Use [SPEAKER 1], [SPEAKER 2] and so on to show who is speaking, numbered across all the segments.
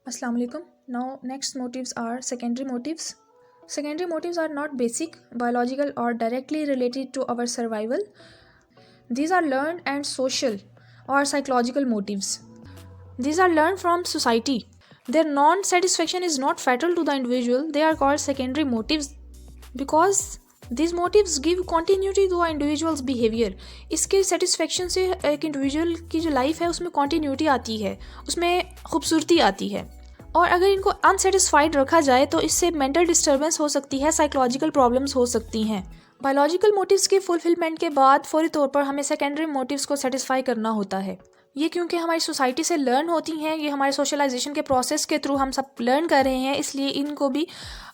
[SPEAKER 1] Assalamu alaikum. Now, next motives are secondary motives. Secondary motives are not basic, biological, or directly related to our survival. These are learned and social or psychological motives. These are learned from society. Their non satisfaction is not fatal to the individual. They are called secondary motives because these motives give continuity to an individual's behavior. इसके satisfaction से एक individual की जो life है उसमें continuity आती है, उसमें खूबसूरती आती है. और अगर इनको अनसेटिस्फाइड रखा जाए तो इससे मेंटल डिस्टर्बेंस हो सकती है, साइकोलॉजिकल प्रॉब्लम्स हो सकती हैं. बायोलॉजिकल मोटिव्स के फुलफिलमेंट के बाद फौरी तौर पर हमें सेकेंडरी मोटिव्स को सेटिस्फाई करना होता है. ये क्योंकि हमारी सोसाइटी से लर्न होती हैं, ये हमारे सोशलाइजेशन के प्रोसेस के थ्रू हम सब लर्न कर रहे हैं, इसलिए इनको भी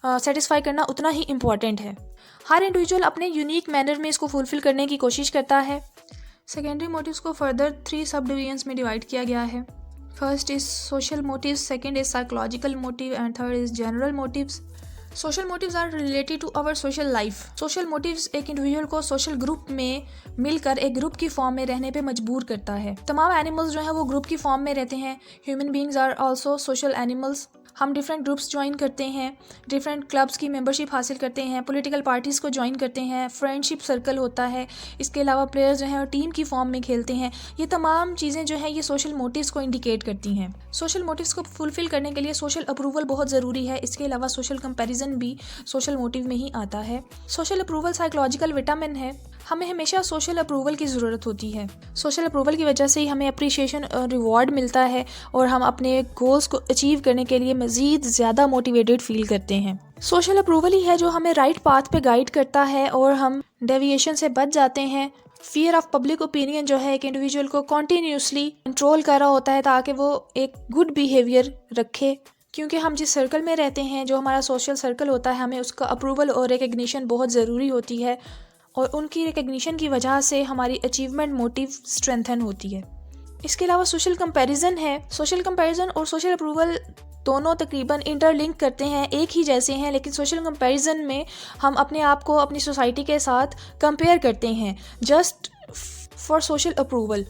[SPEAKER 1] सेटिस्फाई करना उतना ही इम्पॉर्टेंट है. हर इंडिविजुअल अपने यूनिक मैनर में इसको फुलफिल करने की कोशिश करता है. सेकेंडरी मोटिव्स को फर्दर 3 सब डिवीजन्स में डिवाइड किया गया है. First is social motives, second is psychological motive, and third is general motives. Social motives are related to our social life. Social motives एक इंडिविजुअल को सोशल ग्रुप में मिलकर एक ग्रुप की फॉर्म में रहने पे मजबूर करता है. तमाम एनिमल्स जो हैं वो ग्रुप की फॉर्म में रहते हैं. Human beings are also social animals. हम डिफरेंट ग्रुप्स ज्वाइन करते हैं, डिफरेंट क्लब्स की मेंबरशिप हासिल करते हैं, पॉलिटिकल पार्टीज़ को ज्वाइन करते हैं, फ्रेंडशिप सर्कल होता है. इसके अलावा प्लेयर्स जो हैं वो टीम की फॉर्म में खेलते हैं. ये तमाम चीज़ें जो हैं ये सोशल मोटिव्स को इंडिकेट करती हैं. सोशल मोटिव्स को फुलफिल करने के लिए सोशल अप्रूवल बहुत ज़रूरी है. इसके अलावा सोशल कंपैरिजन भी सोशल मोटिव में ही आता है. सोशल अप्रूवल साइकोलॉजिकल विटामिन है. हमें हमेशा सोशल अप्रूवल की ज़रूरत होती है. सोशल अप्रूवल की वजह से ही हमें अप्रिशिएशन और रिवॉर्ड मिलता है और हम अपने गोल्स को अचीव करने के लिए मज़ीद ज़्यादा मोटिवेटेड फील करते हैं. सोशल अप्रूवल ही है जो हमें राइट पाथ पे गाइड करता है और हम डेविएशन से बच जाते हैं. फियर ऑफ पब्लिक ओपिनियन जो है एक इंडिविजुअल को कॉन्टीन्यूसली कंट्रोल कर रहा होता है ताकि वो एक गुड बिहेवियर रखे. क्योंकि हम जिस सर्कल में रहते हैं, जो हमारा सोशल सर्कल होता है, हमें उसका अप्रूवल और रिकग्निशन बहुत ज़रूरी होती है और उनकी रिकग्निशन की वजह से हमारी अचीवमेंट मोटिव स्ट्रेंथन होती है. इसके अलावा सोशल कंपैरिजन है. सोशल कंपैरिजन और सोशल अप्रूवल दोनों तकरीबन इंटरलिंक करते हैं, एक ही जैसे हैं, लेकिन सोशल कंपैरिजन में हम अपने आप को अपनी सोसाइटी के साथ कंपेयर करते हैं जस्ट फॉर सोशल अप्रूवल.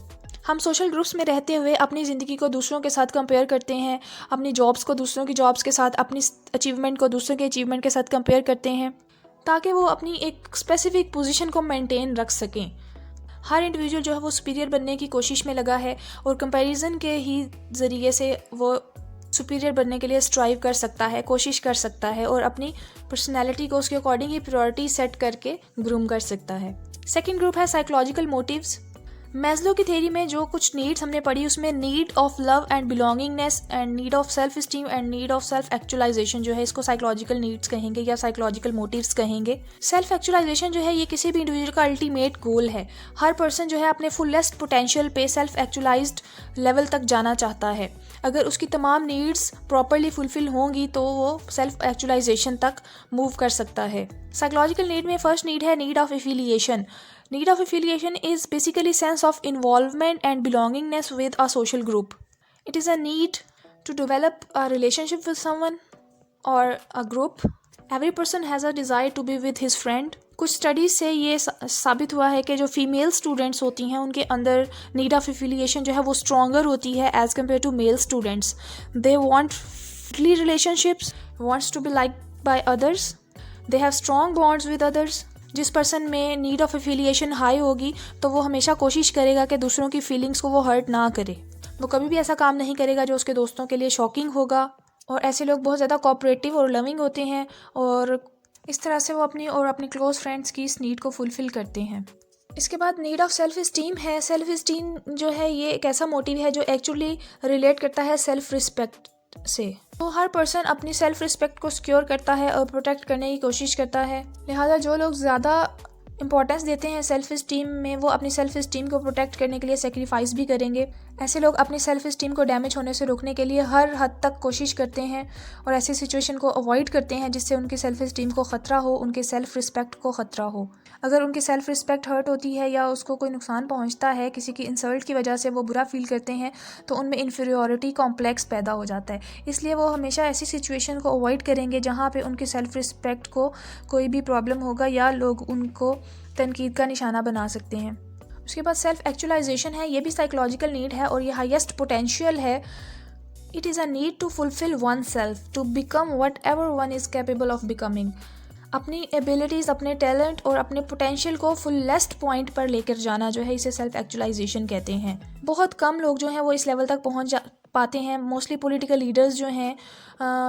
[SPEAKER 1] हम सोशल ग्रुप्स में रहते हुए अपनी ज़िंदगी को दूसरों के साथ कंपेयर करते हैं, अपनी जॉब्स को दूसरों की जॉब्स के साथ, अपनी अचीवमेंट को दूसरों के अचीवमेंट के साथ कंपेयर करते हैं ताकि वो अपनी एक स्पेसिफिक पोजीशन को मेंटेन रख सकें. हर इंडिविजुअल जो है वो सुपीरियर बनने की कोशिश में लगा है और कंपैरिजन के ही ज़रिए से वो सुपीरियर बनने के लिए स्ट्राइव कर सकता है, कोशिश कर सकता है और अपनी पर्सनैलिटी को उसके अकॉर्डिंग ही प्रायोरिटी सेट करके ग्रूम कर सकता है. सेकेंड ग्रुप है साइकोलॉजिकल मोटिव्स. मैस्लो की थ्योरी में जो कुछ नीड्स हमने पढ़ी उसमें need of love and belongingness and need of self esteem and need of self actualisation जो है इसको साइकोलॉजिकल नीड्स कहेंगे या साइकोलॉजिकल मोटिव्स कहेंगे. सेल्फ एक्चुअलाइजेशन जो है ये किसी भी इंडिविजुअल का अल्टीमेट गोल है. हर पर्सन जो है अपने फुलेस्ट पोटेंशियल पे सेल्फ एक्चुअलाइज्ड लेवल तक जाना चाहता है. अगर उसकी तमाम नीड्स प्रॉपरली फुलफिल होंगी तो वो सेल्फ एक्चुअलाइजेशन तक मूव कर सकता है. साइकोलॉजिकल नीड में फर्स्ट नीड है need of affiliation. Need of affiliation is basically sense of involvement and belongingness with a social group. It is a need to develop a relationship with someone or a group. Every person has a desire to be with his friend. कुछ studies से ये साबित हुआ है कि जो female students होती हैं उनके अंदर नीड ऑफ एफिलिएशन जो है वो स्ट्रॉन्गर होती है as compare to male students. They want friendly relationships, wants to be like by others, they have strong bonds with others. जिस पर्सन में नीड ऑफ एफिलिएशन हाई होगी तो वो हमेशा कोशिश करेगा कि दूसरों की फीलिंग्स को वो हर्ट ना करे. वो कभी भी ऐसा काम नहीं करेगा जो उसके दोस्तों के लिए शॉकिंग होगा. और ऐसे लोग बहुत ज़्यादा कोऑपरेटिव और लविंग होते हैं और इस तरह से वो अपनी और अपनी क्लोज फ्रेंड्स की इस नीड को फुलफ़िल करते हैं. इसके बाद नीड ऑफ सेल्फ इस्टीम है. सेल्फ इस्टीम जो है ये एक ऐसा मोटिव है जो एक्चुअली रिलेट करता है सेल्फ रिस्पेक्ट से. तो हर पर्सन अपनी सेल्फ रिस्पेक्ट को सिक्योर करता है और प्रोटेक्ट करने की कोशिश करता है. लिहाजा जो लोग ज़्यादा इंपॉर्टेंस देते हैं सेल्फ इस्टीम में वो अपनी सेल्फ इस्टीम को प्रोटेक्ट करने के लिए सेक्रीफाइस भी करेंगे. ऐसे लोग अपनी सेल्फ इस्टीम को डैमेज होने से रोकने के लिए हर हद तक कोशिश करते हैं और ऐसी सिचुएशन को अवॉइड करते हैं जिससे उनकी सेल्फ इस्टीम को ख़तरा हो, उनके सेल्फ रिस्पेक्ट को ख़तरा हो. अगर उनकी सेल्फ रिस्पेक्ट हर्ट होती है या उसको कोई नुकसान पहुंचता है, किसी की इंसल्ट की वजह से वो बुरा फील करते हैं तो उनमें इन्फीरियॉरिटी कॉम्प्लेक्स पैदा हो जाता है. इसलिए वो हमेशा ऐसी सिचुएशन को अवॉइड करेंगे जहाँ पे उनकी सेल्फ रिस्पेक्ट को कोई भी प्रॉब्लम होगा या लोग उनको तनकीद का निशाना बना सकते हैं. उसके बाद सेल्फ एक्चुअलाइजेशन है. ये भी साइकोलॉजिकल नीड है और ये हाईएस्ट पोटेंशियल है It is a need to fulfill oneself, to become whatever one is capable of becoming. अपनी एबिलिटीज़, अपने टैलेंट और अपने पोटेंशियल को फुलेस्ट पॉइंट पर लेकर जाना जो है, इसे सेल्फ एक्चुअलाइजेशन कहते हैं। बहुत कम लोग जो हैं वो इस लेवल तक पहुंच पाते हैं। मोस्टली पॉलिटिकल लीडर्स जो हैं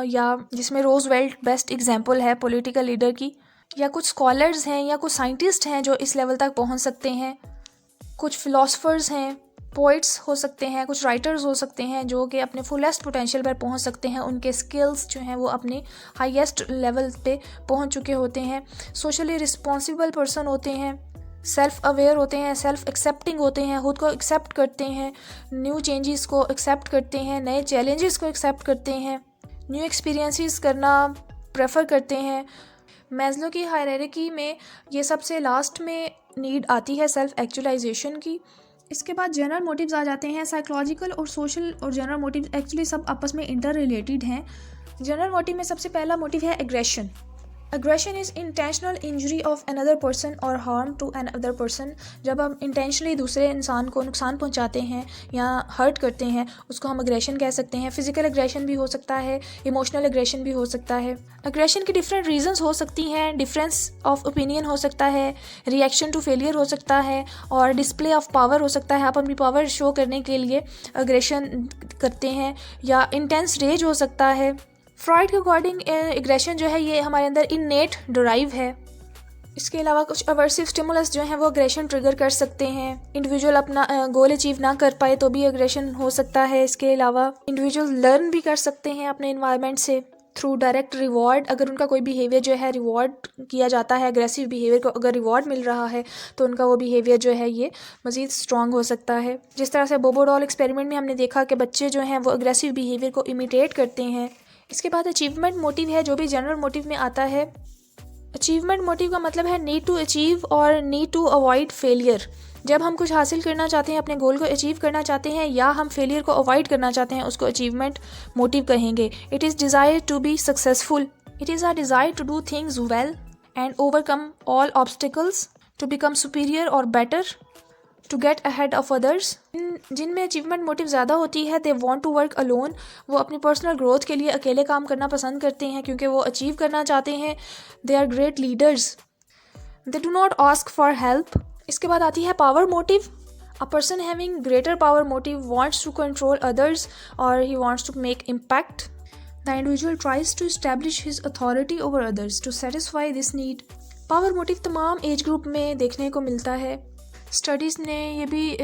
[SPEAKER 1] या जिसमें रोजवेल्ट बेस्ट एग्जांपल है पॉलिटिकल लीडर की, या कुछ स्कॉलर्स हैं या कुछ साइंटिस्ट हैं जो इस लेवल तक पहुंच सकते हैं। कुछ फिलोसफर्स हैं, पोइट्स हो सकते हैं, कुछ राइटर्स हो सकते हैं जो कि अपने फुलेस्ट पोटेंशियल पर पहुंच सकते हैं। उनके स्किल्स जो हैं वो अपने हाईएस्ट लेवल पे पहुंच चुके होते हैं। सोशली रिस्पॉन्सिबल पर्सन होते हैं, सेल्फ अवेयर होते हैं, सेल्फ एक्सेप्टिंग होते हैं, खुद को एक्सेप्ट करते हैं, न्यू चेंजेस को एक्सेप्ट करते हैं, नए चैलेंजेस को एक्सेप्ट करते हैं, न्यू एक्सपीरियंसेस करना प्रेफर करते हैं। मैस्लो की हायरार्की में ये सबसे लास्ट में नीड आती है सेल्फ एक्चुअलाइजेशन की। इसके बाद जनरल मोटिव्स आ जाते हैं। साइकोलॉजिकल और सोशल और जनरल मोटिव्स एक्चुअली सब आपस में इंटर रिलेटेड हैं। जनरल मोटिव में सबसे पहला मोटिव है aggression. Aggression is intentional injury of another person और harm to another person. जब हम इंटेंशनली दूसरे इंसान को नुकसान पहुंचाते हैं या हर्ट करते हैं, उसको हम एग्रेशन कह सकते हैं। फिजिकल एग्रेशन भी हो सकता है, इमोशनल एग्रेशन भी हो सकता है। एग्रेशन की डिफरेंट रीजंस हो सकती हैं, डिफरेंस ऑफ ओपिनियन हो सकता है, रिएक्शन टू फेलियर हो सकता है, और डिस्प्ले ऑफ पावर हो सकता है। आप अपनी पावर शो करने के लिए एग्रेशन करते हैं, या इंटेंस रेज हो सकता है। फ्रॉइड के अकॉर्डिंग एग्रेशन जो है ये हमारे अंदर इननेट ड्राइव है। इसके अलावा कुछ अवर्सिव स्टिमुलस जो हैं वो एग्रेशन ट्रिगर कर सकते हैं। इंडिविजुअल अपना गोल अचीव ना कर पाए तो भी एग्रेशन हो सकता है। इसके अलावा इंडिविजुअल लर्न भी कर सकते हैं अपने इन्वायरमेंट से थ्रू डायरेक्ट रिवॉर्ड। अगर उनका कोई बिहेवियर जो है रिवॉर्ड किया जाता है, एग्रेसिव बिहेवियर को अगर रिवॉर्ड मिल रहा है तो उनका वो बिहेवियर जो है ये मज़ीद स्ट्रॉन्ग हो सकता है। जिस तरह से बोबो डॉल एक्सपेरिमेंट में हमने देखा कि बच्चे जो हैं वो एग्रेसिव बिहेवियर को इमिटेट करते हैं। इसके बाद अचीवमेंट मोटिव है जो भी जनरल मोटिव में आता है। अचीवमेंट मोटिव का मतलब है नीड टू अचीव और नीड टू अवॉइड फेलियर। जब हम कुछ हासिल करना चाहते हैं, अपने गोल को अचीव करना चाहते हैं, या हम फेलियर को अवॉइड करना चाहते हैं, उसको अचीवमेंट मोटिव कहेंगे। It is desire to be successful. It is a desire to do things well and overcome all obstacles, to become superior और better, to get ahead of others. जिनमें achievement motive ज़्यादा होती है, they want to work alone. वो अपनी personal growth के लिए अकेले काम करना पसंद करते हैं क्योंकि वो अचीव करना चाहते हैं। They are great leaders. They do not ask for help. इसके बाद आती है power motive. A person having greater power motive wants to control others और he wants to make impact. The individual tries to establish his authority over others to satisfy this need. Power motive तमाम age group में देखने को मिलता है। Studies ने ये भी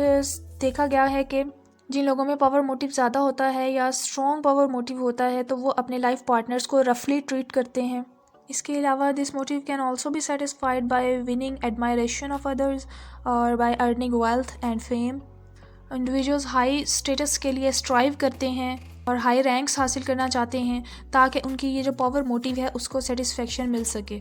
[SPEAKER 1] देखा गया है कि जिन लोगों में पावर मोटिव ज़्यादा होता है या स्ट्रॉन्ग पावर मोटिव होता है तो वो अपने लाइफ पार्टनर्स को रफली ट्रीट करते हैं। इसके अलावा this motive can also be satisfied by winning admiration of others और by earning wealth and fame. Individuals high status के लिए स्ट्राइव करते हैं और हाई रैंक्स हासिल करना चाहते हैं ताकि उनकी ये जो पावर मोटिव है उसको सेटिस्फेक्शन मिल सके।